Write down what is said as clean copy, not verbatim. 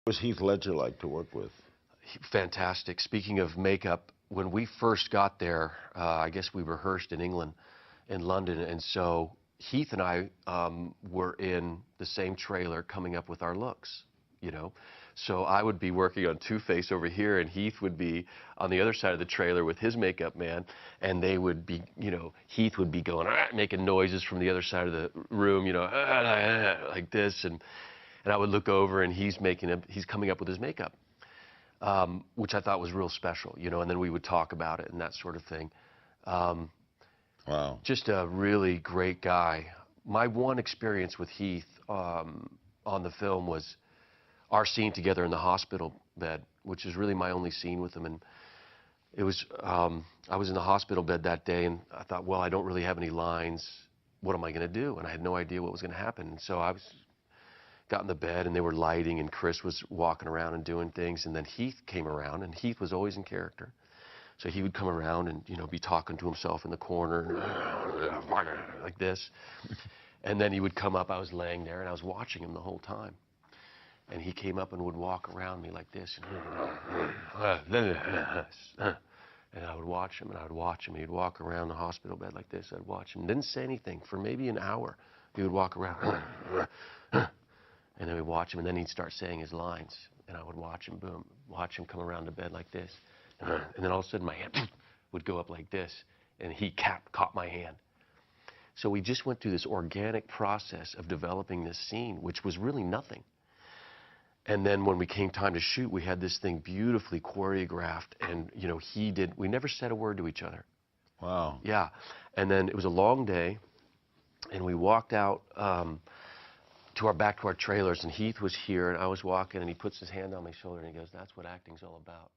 Was Heath Ledger like to work with? Fantastic. Speaking of makeup, when we first got there, I guess we rehearsed in England, in London, and so Heath and I were in the same trailer coming up with our looks, you know. So I would be working on Two-Face over here, and Heath would be on the other side of the trailer with his makeup man, and they would be, you know, Heath would be going, making noises from the other side of the room, you know, like this, and I would look over, and he's coming up with his makeup. Which I thought was real special, you know, and then we would talk about it and that sort of thing. Wow. Just a really great guy. My one experience with Heath on the film was our scene together in the hospital bed, which is really my only scene with him. And it was, I was in the hospital bed that day, and I thought, well, I don't really have any lines. What am I going to do? And I had no idea what was going to happen. And so I got in the bed, and they were lighting, and Chris was walking around and doing things, and then Heath came around, and Heath was always in character. So he would come around and, you know, be talking to himself in the corner, like this. And then he would come up, I was laying there, and I was watching him the whole time. And he came up and would walk around me like this, and I would watch him, and I would watch him. He'd walk around the hospital bed like this. I'd watch him. Didn't say anything for maybe an hour. He would walk around. And then we'd watch him, and then he'd start saying his lines. And I would watch him, boom, watch him come around the bed like this. And then all of a sudden, my hand would go up like this, and he caught my hand. So we just went through this organic process of developing this scene, which was really nothing. And then when we came time to shoot, we had this thing beautifully choreographed, and, you know, we never said a word to each other. Wow. Yeah. And then it was a long day, and we walked out, back to our trailers, and Heath was here, and I was walking, and he puts his hand on my shoulder, and he goes, "That's what acting's all about."